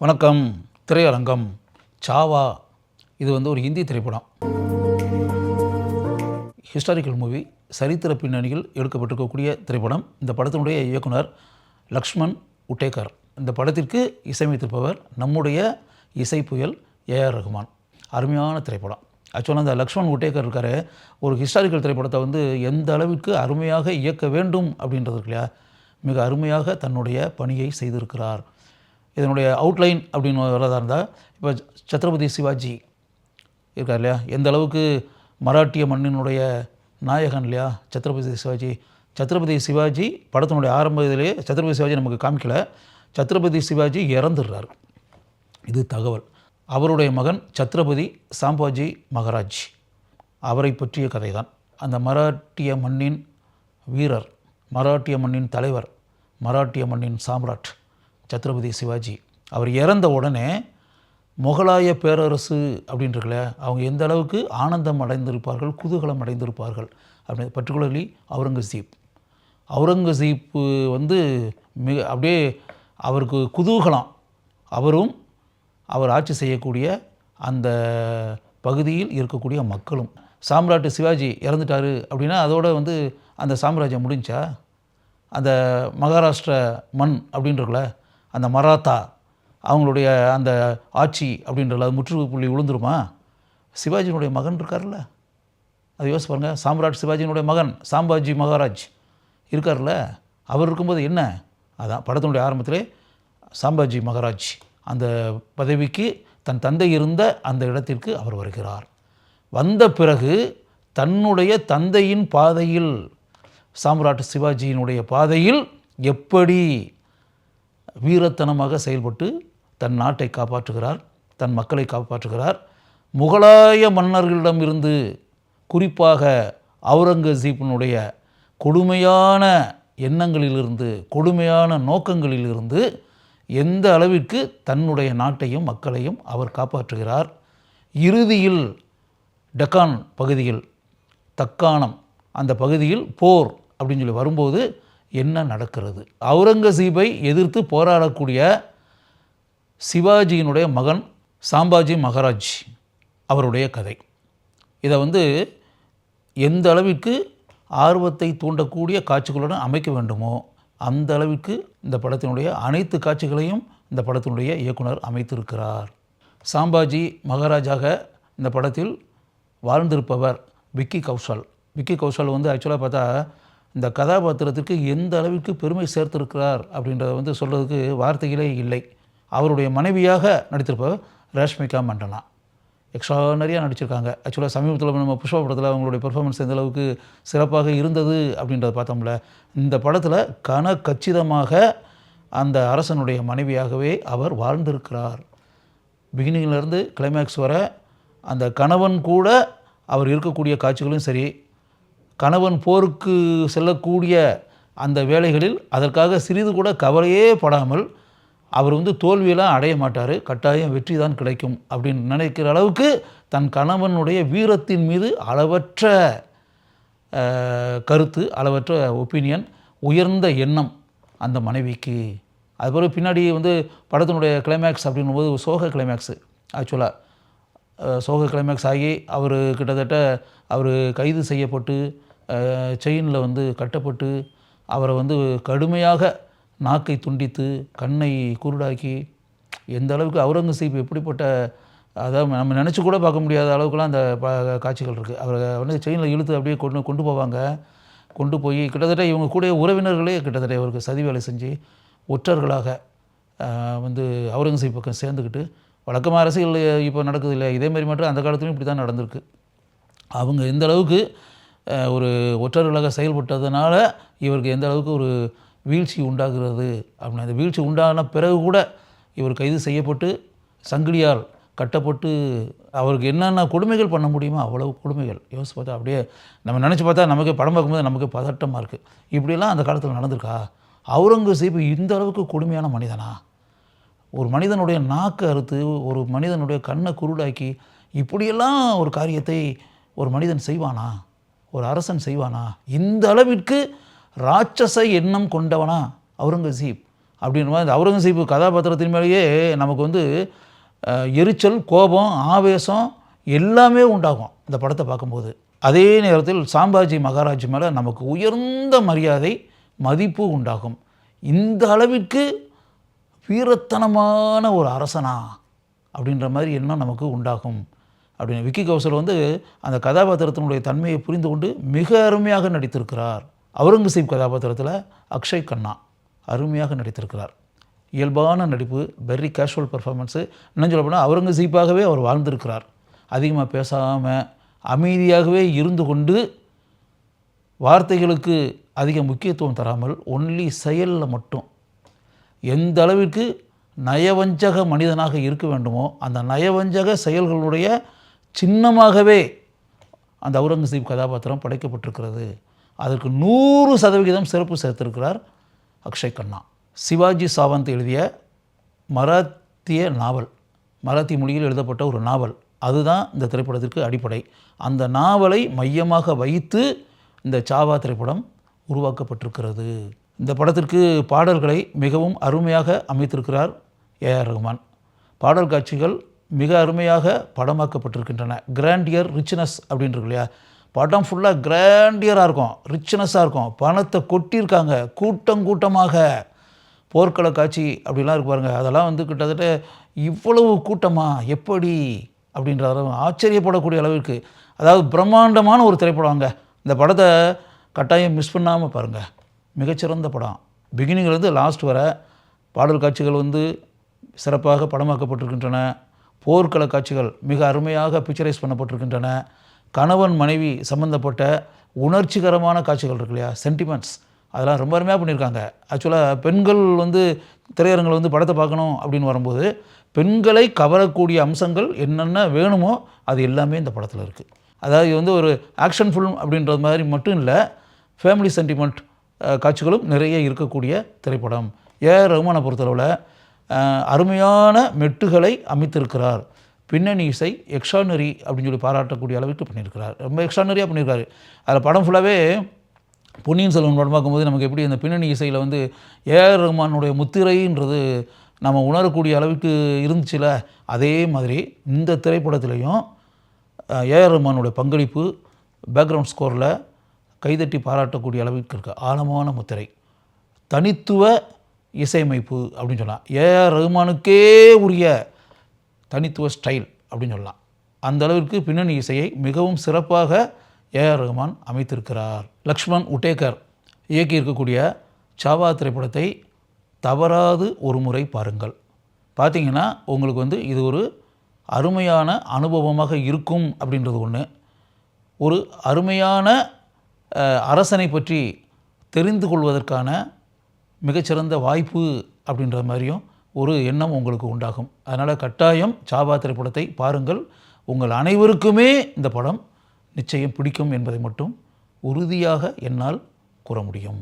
வணக்கம். திரையரங்கம் சாவா இது ஒரு ஹிந்தி திரைப்படம். ஹிஸ்டாரிக்கல் மூவி, சரித்திர பின்னணியில் எடுக்கப்பட்டிருக்கக்கூடிய திரைப்படம். இந்த படத்தினுடைய இயக்குனர் லக்ஷ்மண் உட்டேகர். இந்த படத்திற்கு இசையமைத்திருப்பவர் நம்முடைய இசை புயல் ஏஆர் ரகுமான். அருமையான திரைப்படம். ஆக்சுவலாக அந்த லக்ஷ்மண் உட்டேகர் இருக்கார், ஒரு ஹிஸ்டாரிக்கல் திரைப்படத்தை எந்த அளவிற்கு அருமையாக இயக்க வேண்டும் அப்படின்றது இல்லையா, மிக அருமையாக தன்னுடைய பணியை செய்திருக்கிறார். இதனுடைய அவுட்லைன் அப்படின்னு வரதா இருந்தால், இப்போ சத்ரபதி சிவாஜி இருக்கார் இல்லையா, எந்த அளவுக்கு மராட்டிய மண்ணினுடைய நாயகன் இல்லையா சத்ரபதி சிவாஜி படத்தினுடைய ஆரம்பத்திலேயே சத்ரபதி சிவாஜி நமக்கு காமிக்கல. சத்ரபதி சிவாஜி இறந்துடுறார், இது தகவல். அவருடைய மகன் சத்ரபதி சாம்பாஜி மகாராஜ், அவரை பற்றிய கதை தான். அந்த மராட்டிய மண்ணின் வீரர், மராட்டிய மண்ணின் தலைவர், மராட்டிய மண்ணின் சாம்ராட் சத்ரபதி சிவாஜி. அவர் இறந்த உடனே முகலாய பேரரசு அப்படின்றதுல அவங்க எந்த அளவுக்கு ஆனந்தம் அடைந்திருப்பார்கள், குதூகலம் அடைந்திருப்பார்கள் அப்படி. பர்டிகுலர்லி அவுரங்கசீப் மிக அப்படியே அவருக்கு குதூகலம். அவரும் அவர் ஆட்சி செய்யக்கூடிய அந்த பகுதியில் இருக்கக்கூடிய மக்களும். சாம்ராட் சிவாஜி இறந்துட்டார் அப்படின்னா அதோட அந்த சாம்ராஜ்யம் முடிஞ்சா, அந்த மகாராஷ்டிர மண் அப்படின்றக்குல அந்த மராத்தா அவங்களுடைய அந்த ஆட்சி அப்படின்றல அது முற்றுப்புள்ளி விழுந்துருமா? சிவாஜியினுடைய மகன் இருக்கார்ல, அது யோசிச்சு பாருங்கள். சாம்ராட் சிவாஜியினுடைய மகன் சாம்பாஜி மகாராஜ் இருக்கார்ல, அவர் இருக்கும்போது என்ன, அதான் படத்தினுடைய ஆரம்பத்திலே சாம்பாஜி மகாராஜ் அந்த பதவிக்கு தன் தந்தை இருந்த அந்த இடத்திற்கு அவர் வருகிறார். வந்த பிறகு தன்னுடைய தந்தையின் பாதையில், சாம்ராட் சிவாஜியினுடைய பாதையில் எப்படி வீரத்தனமாக செயல்பட்டு தன் நாட்டை காப்பாற்றுகிறார், தன் மக்களை காப்பாற்றுகிறார். முகலாய மன்னர்களிடமிருந்து, குறிப்பாக அவுரங்கசீப்பினுடைய கொடுமையான எண்ணங்களிலிருந்து, கொடுமையான நோக்கங்களிலிருந்து எந்த அளவிற்கு தன்னுடைய நாட்டையும் மக்களையும் அவர் காப்பாற்றுகிறார். இறுதியில் டெக்கான் பகுதியில், தக்காணம் அந்த பகுதியில் போர் அப்படின்னு சொல்லி வரும்போது என்ன நடக்கிறது? அவுரங்கசீப்பை எதிர்த்து போராடக்கூடிய சிவாஜியினுடைய மகன் சாம்பாஜி மகாராஜ் அவருடைய கதை. இதை எந்த அளவிற்கு ஆர்வத்தை தூண்டக்கூடிய காட்சிகளுடன் அமைக்க வேண்டுமோ அந்த அளவிற்கு இந்த படத்தினுடைய அனைத்து காட்சிகளையும் இந்த படத்தினுடைய இயக்குனர் அமைத்திருக்கிறார். சாம்பாஜி மகாராஜாக இந்த படத்தில் வாழ்ந்திருப்பவர் விக்கி கௌஷல். விக்கி கௌஷல் ஆக்சுவலாக பார்த்தா இந்த கதாபாத்திரத்திற்கு எந்த அளவிற்கு பெருமை சேர்த்திருக்கிறார் அப்படின்றத சொல்கிறதுக்கு வார்த்தைகளே இல்லை. அவருடைய மனைவியாக நடித்திருப்பவர் ரேஷ்மிகா மண்டனா. எக்ஸ்ட்ரானரியாக நடிச்சிருக்காங்க. ஆக்சுவலாக சமீபத்தில் நம்ம புஷ்பா படத்தில் அவங்களுடைய பெர்ஃபார்மன்ஸ் எந்த அளவுக்கு சிறப்பாக இருந்தது அப்படின்றத பார்த்தோம்ல. இந்த படத்தில் கச்சிதமாக அந்த அரசனுடைய மனைவியாகவே அவர் வாழ்ந்திருக்கிறார். பிகினிங்கிலேருந்து கிளைமேக்ஸ் வர அந்த கணவன் கூட அவர் இருக்கக்கூடிய காட்சிகளும் சரி, கணவன் போருக்கு செல்லக்கூடிய அந்த வேளைகளில் அதற்காக சிறிது கூட கவலையே படாமல் அவர் தோல்வியெல்லாம் அடைய மாட்டார், கட்டாயம் வெற்றி தான் கிடைக்கும் அப்படின்னு நினைக்கிற அளவுக்கு தன் கணவனுடைய வீரத்தின் மீது அளவற்ற கருத்து, அளவற்ற ஒப்பீனியன், உயர்ந்த எண்ணம் அந்த மனைவிக்கு. அதுபோல் பின்னாடி படத்தினுடைய கிளைமேக்ஸ் அப்படின்னும்போது சோக கிளைமேக்ஸு. ஆக்சுவலாக சோக கிளைமேக்ஸ் ஆகி அவர் கிட்டத்தட்ட அவர் கைது செய்யப்பட்டு செயினில் கட்டப்பட்டு அவரை கடுமையாக நாக்கை துண்டித்து கண்ணை குருடாக்கி, எந்த அளவுக்கு அவுரங்கசீப் எப்படிப்பட்ட, அதாவது நம்ம நினச்சி கூட பார்க்க முடியாத அளவுக்குலாம் அந்த காட்சிகள் இருக்குது. அவரை செயினில் இழுத்து அப்படியே கொண்டு போவாங்க. கொண்டு போய் கிட்டத்தட்ட இவங்க கூட உறவினர்களே கிட்டத்தட்ட அவருக்கு சதி வேலை செஞ்சு ஒற்றர்களாக அவுரங்கசீப் பக்கம் சேர்ந்துக்கிட்டு, வழக்கமாக அரசியல் இப்போ நடக்குது இல்லை, இதேமாதிரி மட்டும் அந்த காலத்துலையும் இப்படி தான் நடந்திருக்கு. அவங்க எந்த அளவுக்கு ஒரு ஒற்றர்களாக செயல்பட்டதுனால இவருக்கு எந்த அளவுக்கு ஒரு வீழ்ச்சி உண்டாகிறது அப்படின்னு. அந்த வீழ்ச்சி உண்டான பிறகு கூட இவர் கைது செய்யப்பட்டு சங்கிலியால் கட்டப்பட்டு அவருக்கு என்னென்ன கொடுமைகள் பண்ண முடியுமோ அவ்வளவு கொடுமைகள் யோசிச்சு பார்த்தா அப்படியே நம்ம நினச்சி பார்த்தா நமக்கு படம் பார்க்கும்போது நமக்கு பதட்டமாக இருக்குது. இப்படியெல்லாம் அந்த காலத்தில் நடந்திருக்கா? அவுரங்கசீப் இந்த அளவுக்கு கொடுமையான மனிதனா? ஒரு மனிதனுடைய நாக்கை அறுத்து, ஒரு மனிதனுடைய கண்ணை குருடாக்கி, இப்படியெல்லாம் ஒரு காரியத்தை ஒரு மனிதன் செய்வானா? ஒரு அரசன் செய்வானா? இந்த அளவிற்கு ராட்சச எண்ணம் கொண்டவனா அவுரங்கசீப் அப்படின்ற மாதிரி இந்த அவுரங்கசீப் கதாபாத்திரத்தின் மேலேயே நமக்கு வந்து எரிச்சல், கோபம், ஆவேசம் எல்லாமே உண்டாகும் இந்த படத்தை பார்க்கும்போது. அதே நேரத்தில் சாம்பாஜி மகாராஜ் மேலே நமக்கு உயர்ந்த மரியாதை, மதிப்பு உண்டாகும். இந்த அளவிற்கு வீரத்தனமான ஒரு அரசனா அப்படின்ற மாதிரி எண்ணம் நமக்கு உண்டாகும் அப்படின்னு விக்கி கௌசல் வந்து அந்த கதாபாத்திரத்தினுடைய தன்மையை புரிந்து கொண்டு மிக அருமையாக நடித்திருக்கிறார். அவுரங்கசீப் கதாபாத்திரத்தில் அக்ஷய் கண்ணா அருமையாக நடித்திருக்கிறார். இயல்பான நடிப்பு, வெரி கேஷுவல் பர்ஃபார்மன்ஸு. இன்னும் சொல்ல போனால் அவுரங்கசீப்பாகவே அவர் வாழ்ந்திருக்கிறார். அதிகமாக பேசாமல் அமைதியாகவே இருந்து கொண்டு வார்த்தைகளுக்கு அதிக முக்கியத்துவம் தராமல் ஒன்லி செயலில் மட்டும் எந்த அளவிற்கு நயவஞ்சக மனிதனாக இருக்க வேண்டுமோ அந்த நயவஞ்சக செயல்களுடைய சின்னமாகவே அந்த அவுரங்கசீப் கதாபாத்திரம் படைக்கப்பட்டிருக்கிறது. அதற்கு 100% சிறப்பு சேர்த்திருக்கிறார் அக்ஷய் கண்ணா. சிவாஜி சாவந்த் எழுதிய மராத்திய நாவல், மராத்தி மொழியில் எழுதப்பட்ட ஒரு நாவல், அதுதான் இந்த திரைப்படத்திற்கு அடிப்படை. அந்த நாவலை மையமாக வைத்து இந்த சாவா திரைப்படம் உருவாக்கப்பட்டிருக்கிறது. இந்த படத்திற்கு பாடல்களை மிகவும் அருமையாக அமைத்திருக்கிறார் ஏஆர் ரஹ்மான். பாடல் காட்சிகள் மிக அருமையாக படமாக்கப்பட்டிருக்கின்றன. கிராண்டியர், ரிச்னஸ் அப்படின்ட்டு இல்லையா, படம் ஃபுல்லாக கிராண்டியராக இருக்கும், ரிச்னஸாக இருக்கும். பணத்தை கொட்டியிருக்காங்க கூட்டமாக. போர்க்கள காட்சி அப்படிலாம் இருக்கு பாருங்கள், அதெல்லாம் வந்து கிட்டத்தட்ட இவ்வளவு கூட்டமாக எப்படி அப்படின்ற ஆச்சரியப்படக்கூடிய அளவிற்கு, அதாவது பிரம்மாண்டமான ஒரு திரைப்படங்க. இந்த படத்தை கட்டாயம் மிஸ் பண்ணாமல் பாருங்கள். மிகச்சிறந்த படம். பிகினிங்லேருந்து லாஸ்ட் வர பாடல் காட்சிகள் வந்து சிறப்பாக படமாக்கப்பட்டிருக்கின்றன. போர்க்கள காட்சிகள் மிக அருமையாக பிக்சரைஸ் பண்ணப்பட்டிருக்கின்றன. கணவன் மனைவி சம்மந்தப்பட்ட உணர்ச்சிகரமான காட்சிகள் இருக்கு இல்லையா, சென்டிமெண்ட்ஸ், அதெல்லாம் ரொம்ப அருமையாக பண்ணியிருக்காங்க. ஆக்சுவலாக பெண்கள் வந்து திரையரங்கில் வந்து படத்தை பார்க்கணும் அப்படின்னு வரும்போது பெண்களை கவரக்கூடிய அம்சங்கள் என்னென்ன வேணுமோ அது எல்லாமே இந்த படத்தில் இருக்குது. அதாவது இது வந்து ஒரு ஆக்ஷன் ஃபிலிம் அப்படின்றது மாதிரி மட்டும் இல்லை, ஃபேமிலி சென்டிமெண்ட் காட்சிகளும் நிறைய இருக்கக்கூடிய திரைப்படம். ஏஆர் ரஹ்மானை பொறுத்தளவில் அருமையான மெட்டுகளை அமைத்திருக்கிறார். பின்னணி இசை எக்ஸ்ட்ரானரி அப்படின்னு சொல்லி பாராட்டக்கூடிய அளவுக்கு பண்ணியிருக்கிறார். ரொம்ப எக்ஸ்ட்ரானரியாக பண்ணியிருக்காரு. அதில் படம் ஃபுல்லாகவே பொன்னியின் செல்வன் படம் பார்க்கும்போது நமக்கு எப்படி அந்த பின்னணி இசையில் வந்து ஏஆர் ரஹ்மானுடைய முத்திரைன்றது நம்ம உணரக்கூடிய அளவுக்கு இருந்துச்சுல, அதே மாதிரி இந்த திரைப்படத்திலையும் ஏஆர் ரஹ்மானுடைய பங்களிப்பு பேக்ரவுண்ட் ஸ்கோரில் கைதட்டி பாராட்டக்கூடிய அளவுக்கு இருக்குது. ஆழமான முத்திரை, தனித்துவ இசையமைப்பு அப்படின்னு சொல்லலாம். ஏஆர் ரஹ்மானுக்கே உரிய தனித்துவ ஸ்டைல் அப்படின்னு சொல்லலாம். அந்த அளவிற்கு பின்னணி இசையை மிகவும் சிறப்பாக ஏஆர் ரஹ்மான் அமைத்திருக்கிறார். லக்ஷ்மண் உட்டேகர் இயக்கி இருக்கக்கூடிய சாவா திரைப்படத்தை தவறாது ஒரு முறை பாருங்கள். பார்த்தீங்கன்னா உங்களுக்கு வந்து இது ஒரு அருமையான அனுபவமாக இருக்கும் அப்படின்றது ஒன்று. ஒரு அருமையான அரசனை பற்றி தெரிந்து கொள்வதற்கான மிகச்சிறந்த வாய்ப்பு அப்படின்ற மாதிரியும் ஒரு எண்ணம் உங்களுக்கு உண்டாகும். அதனால் கட்டாயம் சாவா திரைப்படத்தை பாருங்கள். உங்கள் அனைவருக்குமே இந்த படம் நிச்சயம் பிடிக்கும் என்பதை மட்டும் உறுதியாக என்னால் கூற முடியும்.